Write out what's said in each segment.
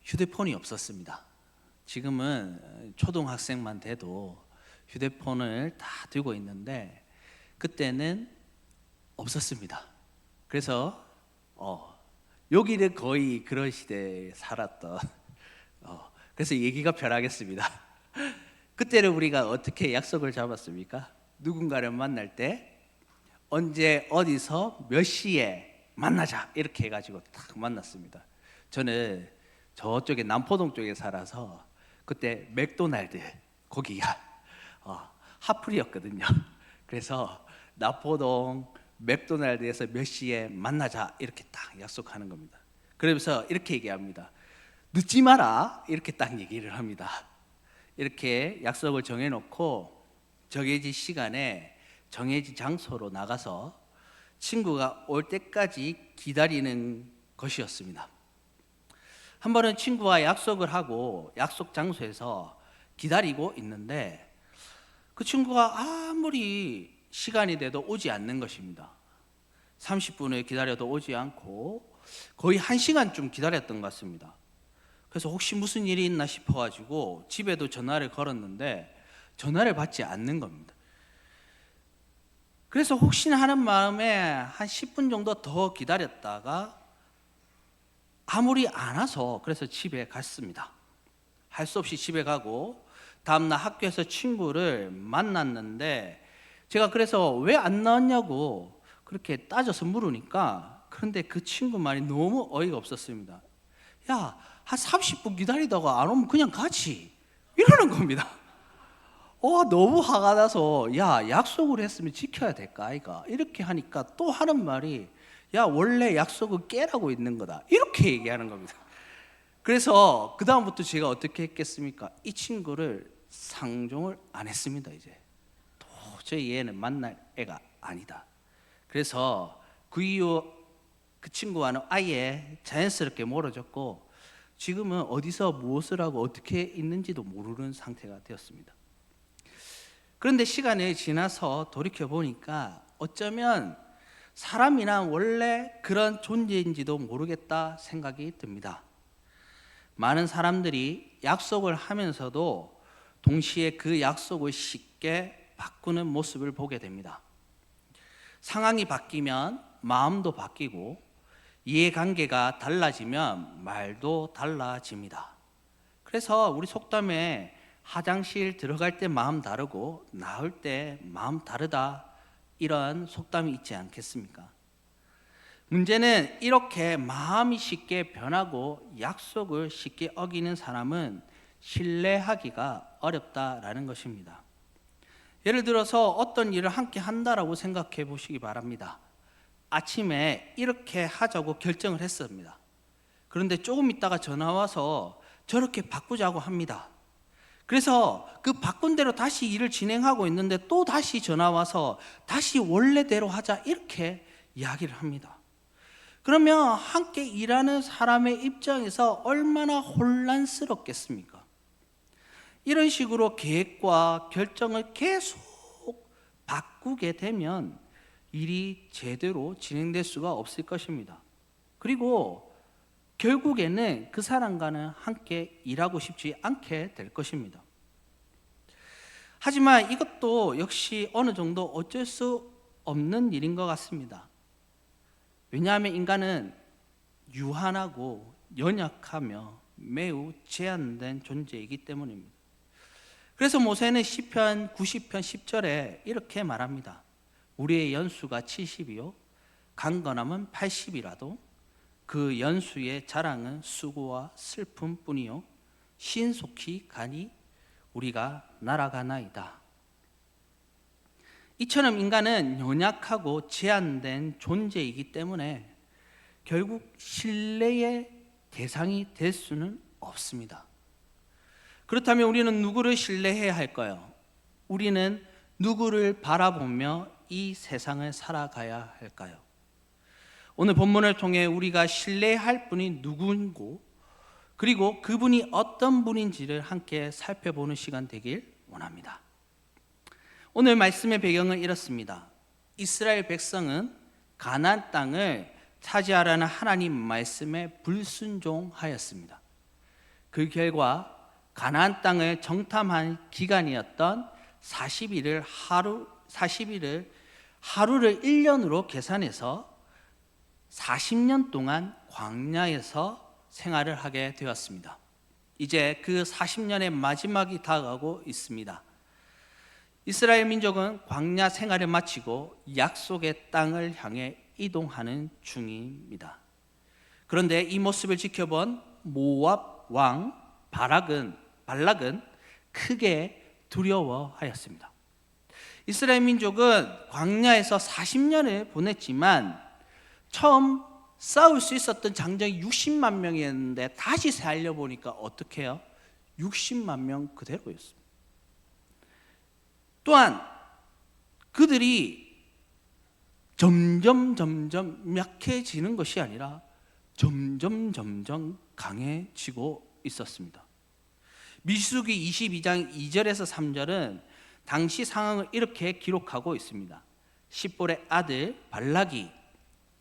휴대폰이 없었습니다. 지금은 초등학생만 돼도 휴대폰을 다 들고 있는데 그때는 없었습니다. 그래서 여기는 거의 그런 시대에 살았던 그래서 얘기가 변하겠습니다. 그때는 우리가 어떻게 약속을 잡았습니까? 누군가를 만날 때 언제 어디서 몇 시에 만나자 이렇게 해가지고 딱 만났습니다. 저는 저쪽에 남포동 쪽에 살아서 그때 맥도날드 거기가 하플이었거든요. 그래서 남포동 맥도날드에서 몇 시에 만나자 이렇게 딱 약속하는 겁니다. 그러면서 이렇게 얘기합니다. 늦지 마라 이렇게 딱 얘기를 합니다. 이렇게 약속을 정해놓고 정해진 시간에 정해진 장소로 나가서 친구가 올 때까지 기다리는 것이었습니다. 한 번은 친구와 약속을 하고 약속 장소에서 기다리고 있는데 그 친구가 아무리 시간이 돼도 오지 않는 것입니다. 30분을 기다려도 오지 않고 거의 1시간쯤 기다렸던 것 같습니다. 그래서 혹시 무슨 일이 있나 싶어가지고 집에도 전화를 걸었는데 전화를 받지 않는 겁니다. 그래서 혹시나 하는 마음에 한 10분 정도 더 기다렸다가 아무리 안 와서 그래서 집에 갔습니다. 할 수 없이 집에 가고 다음날 학교에서 친구를 만났는데 제가 그래서 왜 안 나왔냐고 그렇게 따져서 물으니까 그런데 그 친구 말이 너무 어이가 없었습니다. 야, 한 30분 기다리다가 안 오면 그냥 가지 이러는 겁니다. 너무 화가 나서 야, 약속을 했으면 지켜야 될까 아이가 이렇게 하니까 또 하는 말이 야, 원래 약속은 깨라고 있는 거다 이렇게 얘기하는 겁니다. 그래서 그 다음부터 제가 어떻게 했겠습니까? 이 친구를 상종을 안 했습니다. 이제 도저히 얘는 만날 애가 아니다. 그래서 그 이후 그 친구와는 아예 자연스럽게 멀어졌고 지금은 어디서 무엇을 하고 어떻게 있는지도 모르는 상태가 되었습니다. 그런데 시간이 지나서 돌이켜 보니까 어쩌면 사람이나 원래 그런 존재인지도 모르겠다 생각이 듭니다. 많은 사람들이 약속을 하면서도 동시에 그 약속을 쉽게 바꾸는 모습을 보게 됩니다. 상황이 바뀌면 마음도 바뀌고 이해관계가 달라지면 말도 달라집니다. 그래서 우리 속담에 화장실 들어갈 때 마음 다르고 나올 때 마음 다르다 이런 속담이 있지 않겠습니까? 문제는 이렇게 마음이 쉽게 변하고 약속을 쉽게 어기는 사람은 신뢰하기가 어렵다라는 것입니다. 예를 들어서 어떤 일을 함께 한다라고 생각해 보시기 바랍니다. 아침에 이렇게 하자고 결정을 했습니다. 그런데 조금 있다가 전화 와서 저렇게 바꾸자고 합니다. 그래서 그 바꾼 대로 다시 일을 진행하고 있는데 또 다시 전화 와서 다시 원래대로 하자 이렇게 이야기를 합니다. 그러면 함께 일하는 사람의 입장에서 얼마나 혼란스럽겠습니까? 이런 식으로 계획과 결정을 계속 바꾸게 되면 일이 제대로 진행될 수가 없을 것입니다. 그리고 결국에는 그 사람과는 함께 일하고 싶지 않게 될 것입니다. 하지만 이것도 역시 어느 정도 어쩔 수 없는 일인 것 같습니다. 왜냐하면 인간은 유한하고 연약하며 매우 제한된 존재이기 때문입니다. 그래서 모세는 시편 90편 10절에 이렇게 말합니다. 우리의 연수가 70이요 강건함은 80이라도 그 연수의 자랑은 수고와 슬픔뿐이요 신속히 가니 우리가 날아가나이다. 이처럼 인간은 연약하고 제한된 존재이기 때문에 결국 신뢰의 대상이 될 수는 없습니다. 그렇다면 우리는 누구를 신뢰해야 할까요? 우리는 누구를 바라보며 이 세상을 살아가야 할까요? 오늘 본문을 통해 우리가 신뢰할 분이 누구고 그리고 그분이 어떤 분인지를 함께 살펴보는 시간 되길 원합니다. 오늘 말씀의 배경은 이렇습니다. 이스라엘 백성은 가나안 땅을 차지하라는 하나님 말씀에 불순종하였습니다. 그 결과 가나안 땅을 정탐한 기간이었던 40일을 하루를 1년으로 계산해서 40년 동안 광야에서 생활을 하게 되었습니다. 이제 그 40년의 마지막이 다가오고 있습니다. 이스라엘 민족은 광야 생활을 마치고 약속의 땅을 향해 이동하는 중입니다. 그런데 이 모습을 지켜본 모압 왕 발락은 크게 두려워하였습니다. 이스라엘 민족은 광야에서 40년을 보냈지만 처음 싸울 수 있었던 장정이 60만 명이었는데 다시 살려보니까 어떻게 해요? 60만 명 그대로였습니다. 또한 그들이 점점 약해지는 것이 아니라 점점 강해지고 있었습니다. 민수기 22장 2절에서 3절은 당시 상황을 이렇게 기록하고 있습니다. 십볼의 아들 발락이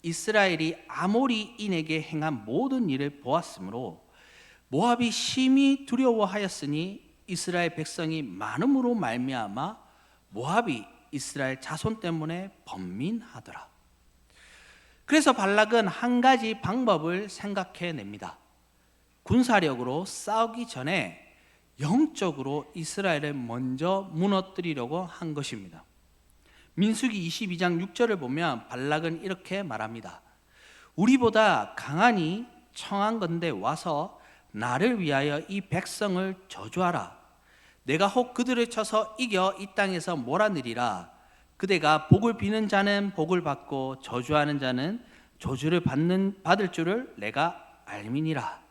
이스라엘이 아모리인에게 행한 모든 일을 보았으므로 모압이 심히 두려워하였으니 이스라엘 백성이 많음으로 말미암아 모압이 이스라엘 자손 때문에 번민하더라. 그래서 발락은 한 가지 방법을 생각해냅니다. 군사력으로 싸우기 전에 영적으로 이스라엘을 먼저 무너뜨리려고 한 것입니다. 민수기 22장 6절을 보면 발락은 이렇게 말합니다. 우리보다 강하니 청한 건대 와서 나를 위하여 이 백성을 저주하라. 내가 혹 그들을 쳐서 이겨 이 땅에서 몰아내리라. 그대가 복을 비는 자는 복을 받고 저주하는 자는 저주를 받을 줄을 내가 알미니라.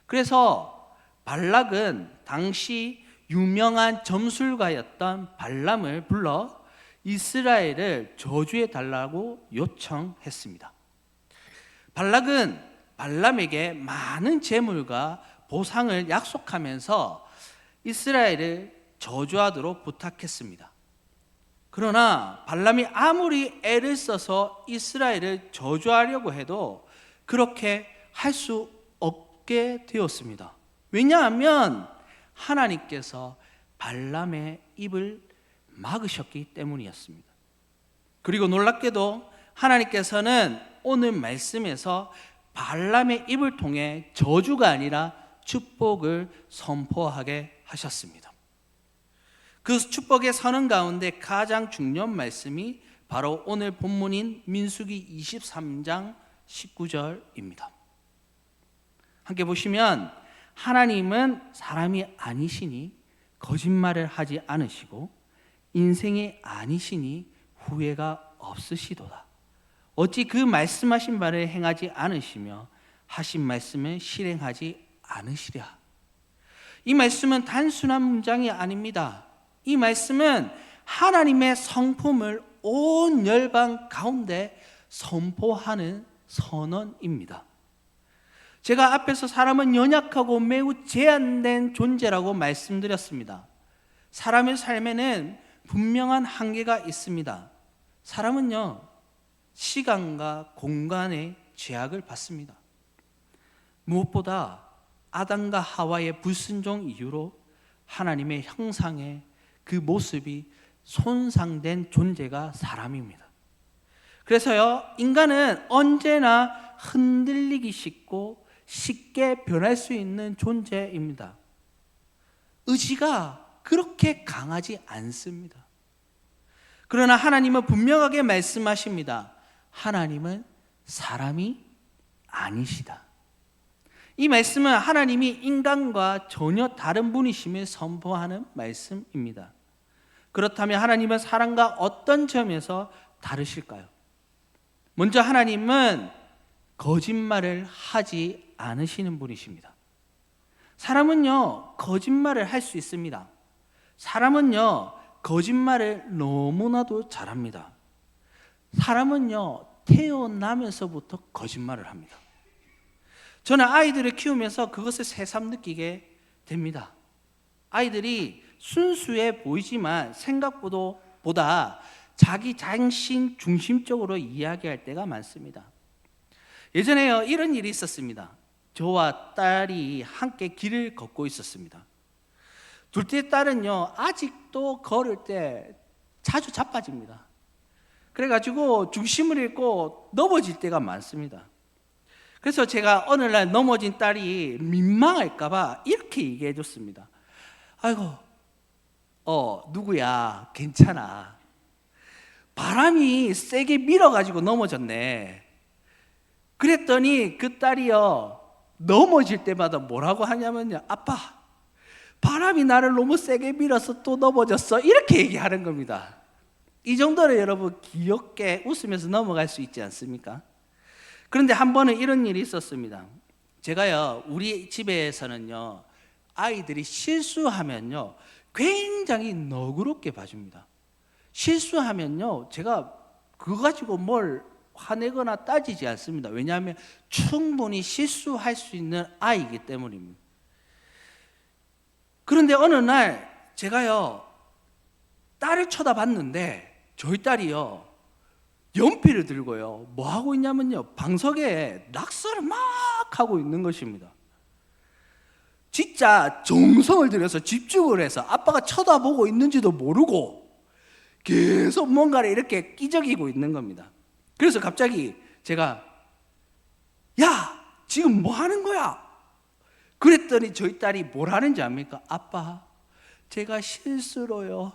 그래서 발락은 당시 유명한 점술가였던 발람을 불러 이스라엘을 저주해 달라고 요청했습니다. 발락은 발람에게 많은 재물과 보상을 약속하면서 이스라엘을 저주하도록 부탁했습니다. 그러나 발람이 아무리 애를 써서 이스라엘을 저주하려고 해도 그렇게 할 수 없게 되었습니다. 왜냐하면 하나님께서 발람의 입을 막으셨기 때문이었습니다. 그리고 놀랍게도 하나님께서는 오늘 말씀에서 발람의 입을 통해 저주가 아니라 축복을 선포하게 하셨습니다. 그 축복의 선언 가운데 가장 중요한 말씀이 바로 오늘 본문인 민수기 23장 19절입니다. 함께 보시면 하나님은 사람이 아니시니 거짓말을 하지 않으시고 인생이 아니시니 후회가 없으시도다. 어찌 그 말씀하신 바를 행하지 않으시며 하신 말씀을 실행하지 않으시랴. 이 말씀은 단순한 문장이 아닙니다. 이 말씀은 하나님의 성품을 온 열방 가운데 선포하는 선언입니다. 제가 앞에서 사람은 연약하고 매우 제한된 존재라고 말씀드렸습니다. 사람의 삶에는 분명한 한계가 있습니다. 사람은요, 시간과 공간의 제약을 받습니다. 무엇보다 아담과 하와의 불순종 이후로 하나님의 형상의 그 모습이 손상된 존재가 사람입니다. 그래서요, 인간은 언제나 흔들리기 쉽고 쉽게 변할 수 있는 존재입니다. 의지가 그렇게 강하지 않습니다. 그러나 하나님은 분명하게 말씀하십니다. 하나님은 사람이 아니시다. 이 말씀은 하나님이 인간과 전혀 다른 분이심을 선포하는 말씀입니다. 그렇다면 하나님은 사람과 어떤 점에서 다르실까요? 먼저 하나님은 거짓말을 하지 않으시는 분이십니다. 사람은요, 거짓말을 할 수 있습니다. 사람은요, 거짓말을 너무나도 잘합니다. 사람은요, 태어나면서부터 거짓말을 합니다. 저는 아이들을 키우면서 그것을 새삼 느끼게 됩니다. 아이들이 순수해 보이지만 생각보다 자기 자신 중심적으로 이야기할 때가 많습니다. 예전에요, 이런 일이 있었습니다. 저와 딸이 함께 길을 걷고 있었습니다. 둘째 딸은요, 아직도 걸을 때 자주 자빠집니다. 그래가지고 중심을 잃고 넘어질 때가 많습니다. 그래서 제가 어느 날 넘어진 딸이 민망할까봐 이렇게 얘기해 줬습니다. 아이고, 누구야, 괜찮아. 바람이 세게 밀어가지고 넘어졌네. 그랬더니 그 딸이요, 넘어질 때마다 뭐라고 하냐면요, 아빠, 바람이 나를 너무 세게 밀어서 또 넘어졌어, 이렇게 얘기하는 겁니다. 이 정도로 여러분 귀엽게 웃으면서 넘어갈 수 있지 않습니까? 그런데 한 번은 이런 일이 있었습니다. 제가요, 우리 집에서는요, 아이들이 실수하면요 굉장히 너그럽게 봐줍니다. 실수하면요 제가 그거 가지고 뭘 화내거나 따지지 않습니다. 왜냐하면 충분히 실수할 수 있는 아이이기 때문입니다. 그런데 어느 날 제가요 딸을 쳐다봤는데 저희 딸이요 연필을 들고요 뭐 하고 있냐면요 방석에 낙서를 막 하고 있는 것입니다. 진짜 정성을 들여서 집중을 해서 아빠가 쳐다보고 있는지도 모르고 계속 뭔가를 이렇게 끼적이고 있는 겁니다. 그래서 갑자기 제가 야, 지금 뭐 하는 거야? 그랬더니 저희 딸이 뭘 하는지 압니까? 아빠, 제가 실수로요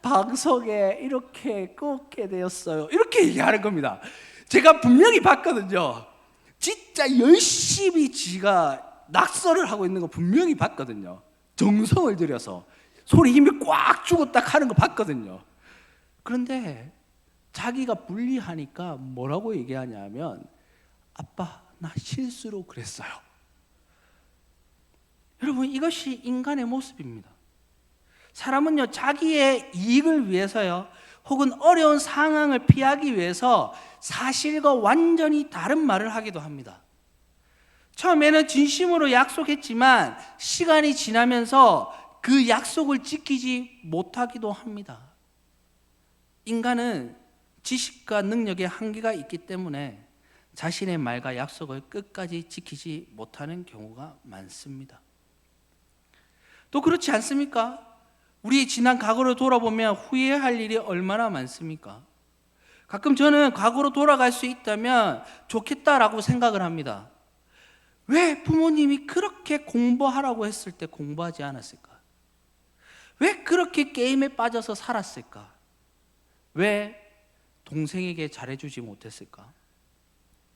방석에 이렇게 꽂게 되었어요, 이렇게 얘기하는 겁니다. 제가 분명히 봤거든요. 진짜 열심히 지가 낙서를 하고 있는 거 분명히 봤거든요. 정성을 들여서 소리 힘을 꽉 주고 딱 하는 거 봤거든요. 그런데 자기가 불리하니까 뭐라고 얘기하냐면 아빠, 나 실수로 그랬어요. 여러분, 이것이 인간의 모습입니다. 사람은요 자기의 이익을 위해서요 혹은 어려운 상황을 피하기 위해서 사실과 완전히 다른 말을 하기도 합니다. 처음에는 진심으로 약속했지만 시간이 지나면서 그 약속을 지키지 못하기도 합니다. 인간은 지식과 능력의 한계가 있기 때문에 자신의 말과 약속을 끝까지 지키지 못하는 경우가 많습니다. 또 그렇지 않습니까? 우리의 지난 과거를 돌아보면 후회할 일이 얼마나 많습니까? 가끔 저는 과거로 돌아갈 수 있다면 좋겠다라고 생각을 합니다. 왜 부모님이 그렇게 공부하라고 했을 때 공부하지 않았을까? 왜 그렇게 게임에 빠져서 살았을까? 왜 동생에게 잘해주지 못했을까?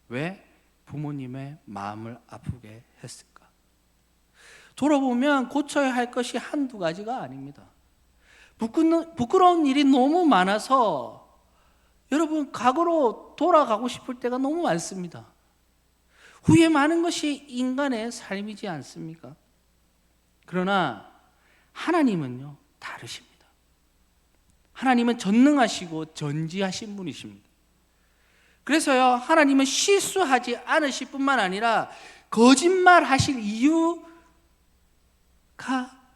왜 부모님의 마음을 아프게 했을까? 돌아보면 고쳐야 할 것이 한두 가지가 아닙니다. 부끄러운 일이 너무 많아서 여러분 과거로 돌아가고 싶을 때가 너무 많습니다. 후회 많은 것이 인간의 삶이지 않습니까? 그러나 하나님은요 다르십니다. 하나님은 전능하시고 전지하신 분이십니다. 그래서요 하나님은 실수하지 않으실 뿐만 아니라 거짓말하실 이유가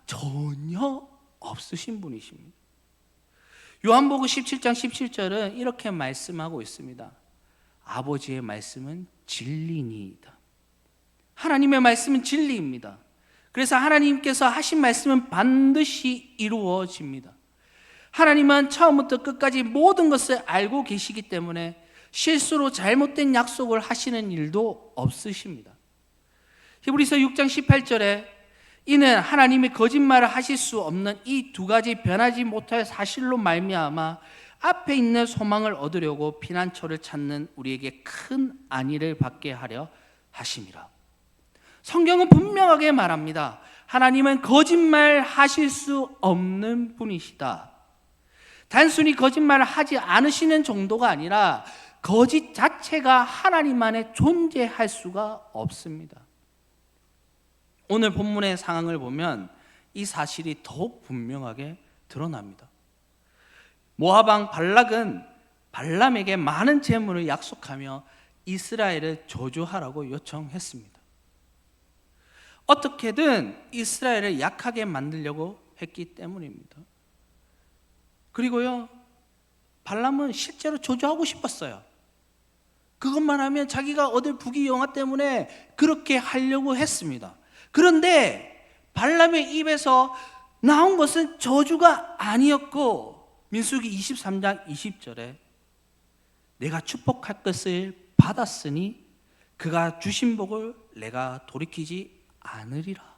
전혀 없으신 분이십니다. 요한복음 17장 17절은 이렇게 말씀하고 있습니다. 아버지의 말씀은 진리니이다. 하나님의 말씀은 진리입니다. 그래서 하나님께서 하신 말씀은 반드시 이루어집니다. 하나님은 처음부터 끝까지 모든 것을 알고 계시기 때문에 실수로 잘못된 약속을 하시는 일도 없으십니다. 히브리서 6장 18절에 이는 하나님이 거짓말을 하실 수 없는 이 두 가지 변하지 못할 사실로 말미암아 앞에 있는 소망을 얻으려고 피난처를 찾는 우리에게 큰 안위를 받게 하려 하심이라. 성경은 분명하게 말합니다. 하나님은 거짓말 하실 수 없는 분이시다. 단순히 거짓말을 하지 않으시는 정도가 아니라 거짓 자체가 하나님 안에 존재할 수가 없습니다. 오늘 본문의 상황을 보면 이 사실이 더욱 분명하게 드러납니다. 모압 왕 발락은 발람에게 많은 재물을 약속하며 이스라엘을 저주하라고 요청했습니다. 어떻게든 이스라엘을 약하게 만들려고 했기 때문입니다. 그리고요 발람은 실제로 저주하고 싶었어요. 그것만 하면 자기가 얻을 부귀 영화 때문에 그렇게 하려고 했습니다. 그런데 발람의 입에서 나온 것은 저주가 아니었고, 민수기 23장 20절에 내가 축복할 것을 받았으니 그가 주신 복을 내가 돌이키지 않으리라.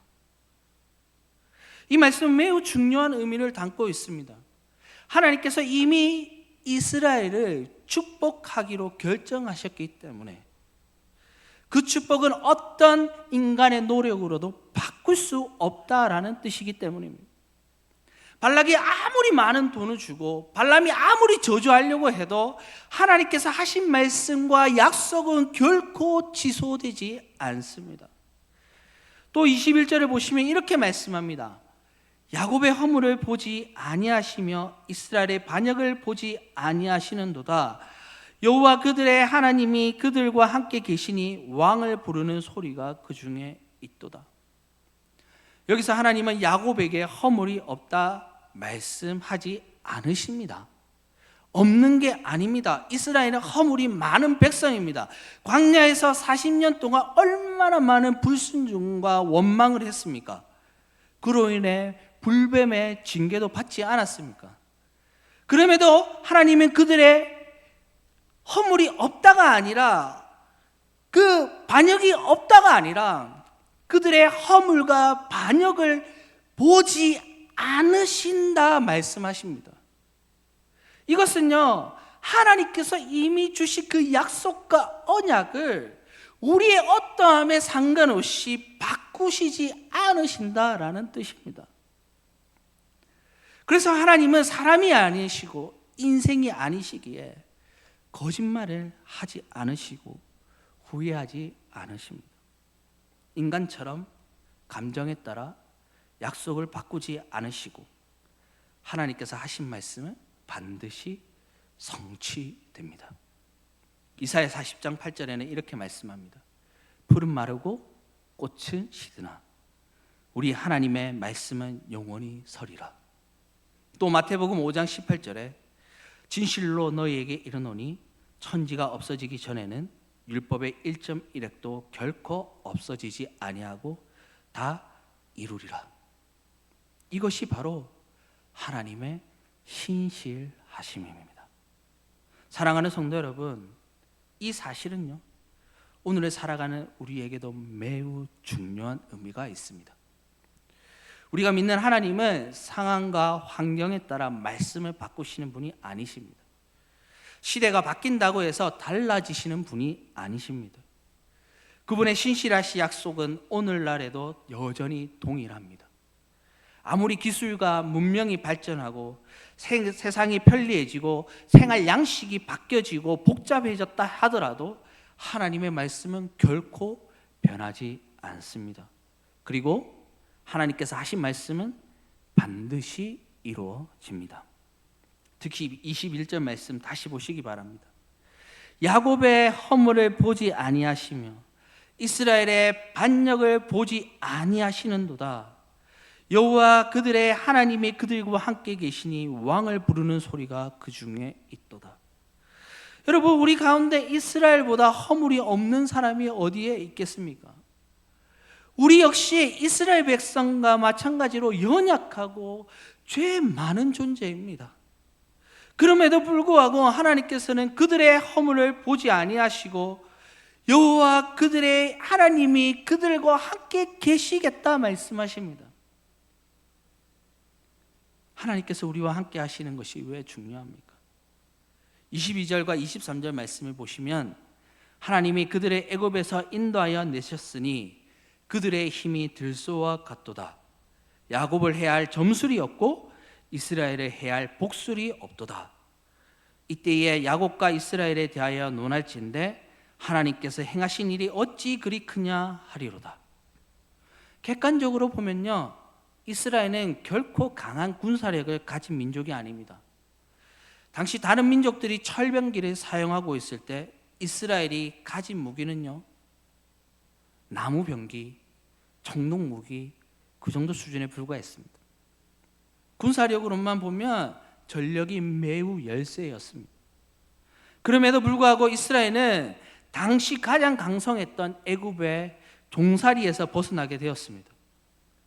이 말씀은 매우 중요한 의미를 담고 있습니다. 하나님께서 이미 이스라엘을 축복하기로 결정하셨기 때문에 그 축복은 어떤 인간의 노력으로도 바꿀 수 없다라는 뜻이기 때문입니다. 발락이 아무리 많은 돈을 주고 발람이 아무리 저주하려고 해도 하나님께서 하신 말씀과 약속은 결코 취소되지 않습니다. 또 21절을 보시면 이렇게 말씀합니다. 야곱의 허물을 보지 아니하시며 이스라엘의 반역을 보지 아니하시는도다. 여호와 그들의 하나님이 그들과 함께 계시니 왕을 부르는 소리가 그 중에 있도다. 여기서 하나님은 야곱에게 허물이 없다 말씀하지 않으십니다. 없는 게 아닙니다. 이스라엘은 허물이 많은 백성입니다. 광야에서 40년 동안 얼마나 많은 불순종과 원망을 했습니까? 그로 인해 불뱀의 징계도 받지 않았습니까? 그럼에도 하나님은 그들의 허물이 없다가 아니라, 그 반역이 없다가 아니라 그들의 허물과 반역을 보지 않으신다 말씀하십니다. 이것은요, 하나님께서 이미 주신 그 약속과 언약을 우리의 어떠함에 상관없이 바꾸시지 않으신다라는 뜻입니다. 그래서 하나님은 사람이 아니시고 인생이 아니시기에 거짓말을 하지 않으시고 후회하지 않으십니다. 인간처럼 감정에 따라 약속을 바꾸지 않으시고 하나님께서 하신 말씀은 반드시 성취됩니다. 이사야 40장 8절에는 이렇게 말씀합니다. 풀은 마르고 꽃은 시드나 우리 하나님의 말씀은 영원히 서리라. 또 마태복음 5장 18절에 진실로 너희에게 이르노니 천지가 없어지기 전에는 율법의 1.1획도 결코 없어지지 아니하고 다 이루리라. 이것이 바로 하나님의 신실하심입니다. 사랑하는 성도 여러분, 이 사실은요, 오늘을 살아가는 우리에게도 매우 중요한 의미가 있습니다. 우리가 믿는 하나님은 상황과 환경에 따라 말씀을 바꾸시는 분이 아니십니다. 시대가 바뀐다고 해서 달라지시는 분이 아니십니다. 그분의 신실하신 약속은 오늘날에도 여전히 동일합니다. 아무리 기술과 문명이 발전하고 세상이 편리해지고 생활 양식이 바뀌어지고 복잡해졌다 하더라도 하나님의 말씀은 결코 변하지 않습니다. 그리고 하나님께서 하신 말씀은 반드시 이루어집니다. 특히 21절 말씀 다시 보시기 바랍니다. 야곱의 허물을 보지 아니하시며 이스라엘의 반역을 보지 아니하시는도다. 여호와 그들의 하나님이 그들과 함께 계시니 왕을 부르는 소리가 그 중에 있도다. 여러분, 우리 가운데 이스라엘보다 허물이 없는 사람이 어디에 있겠습니까? 우리 역시 이스라엘 백성과 마찬가지로 연약하고 죄 많은 존재입니다. 그럼에도 불구하고 하나님께서는 그들의 허물을 보지 아니하시고 여호와 그들의 하나님이 그들과 함께 계시겠다 말씀하십니다. 하나님께서 우리와 함께 하시는 것이 왜 중요합니까? 22절과 23절 말씀을 보시면 하나님이 그들의 애굽에서 인도하여 내셨으니 그들의 힘이 들소와 같도다. 야곱을 해야 할 점술이 없고 이스라엘을 해야 할 복술이 없도다. 이때에 야곱과 이스라엘에 대하여 논할진대 하나님께서 행하신 일이 어찌 그리 크냐 하리로다. 객관적으로 보면요, 이스라엘은 결코 강한 군사력을 가진 민족이 아닙니다. 당시 다른 민족들이 철병기를 사용하고 있을 때 이스라엘이 가진 무기는요, 나무 병기, 청동 무기, 그 정도 수준에 불과했습니다. 군사력으로만 보면 전력이 매우 열세였습니다. 그럼에도 불구하고 이스라엘은 당시 가장 강성했던 애굽의 종살이에서 벗어나게 되었습니다.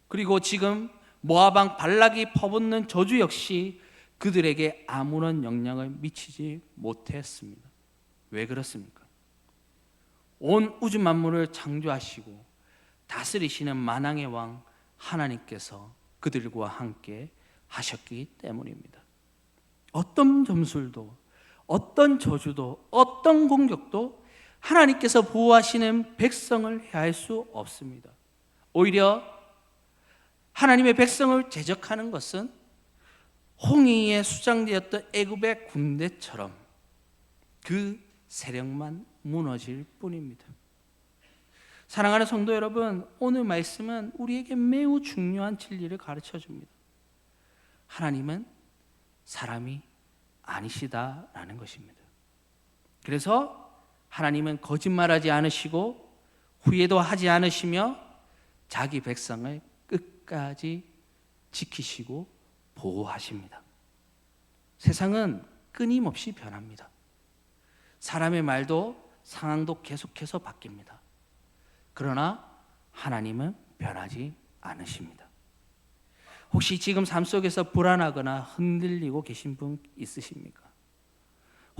그리고 지금 모압 왕 발락이 퍼붓는 저주 역시 그들에게 아무런 영향을 미치지 못했습니다. 왜 그렇습니까? 온 우주 만물을 창조하시고 다스리시는 만왕의 왕 하나님께서 그들과 함께 하셨기 때문입니다. 어떤 점술도, 어떤 저주도, 어떤 공격도 하나님께서 보호하시는 백성을 해할 수 없습니다. 오히려 하나님의 백성을 대적하는 것은 홍해에 수장되었던 애굽의 군대처럼 그 세력만 무너질 뿐입니다. 사랑하는 성도 여러분, 오늘 말씀은 우리에게 매우 중요한 진리를 가르쳐 줍니다. 하나님은 사람이 아니시다라는 것입니다. 그래서 하나님은 거짓말하지 않으시고 후회도 하지 않으시며 자기 백성을 끝까지 지키시고 보호하십니다. 세상은 끊임없이 변합니다. 사람의 말도 상황도 계속해서 바뀝니다. 그러나 하나님은 변하지 않으십니다. 혹시 지금 삶 속에서 불안하거나 흔들리고 계신 분 있으십니까?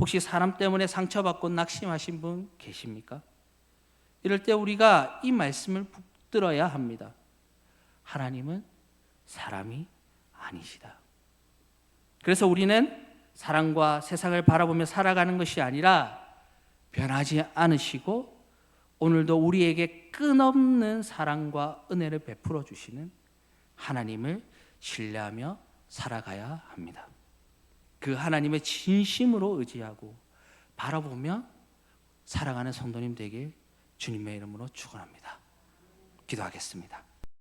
혹시 사람 때문에 상처받고 낙심하신 분 계십니까? 이럴 때 우리가 이 말씀을 붙들어야 합니다. 하나님은 사람이 아니시다. 그래서 우리는 사람과 세상을 바라보며 살아가는 것이 아니라 변하지 않으시고 오늘도 우리에게 끝없는 사랑과 은혜를 베풀어 주시는 하나님을 신뢰하며 살아가야 합니다. 그 하나님의 진심으로 의지하고 바라보며 살아가는 성도님 되길 주님의 이름으로 축원합니다. 기도하겠습니다.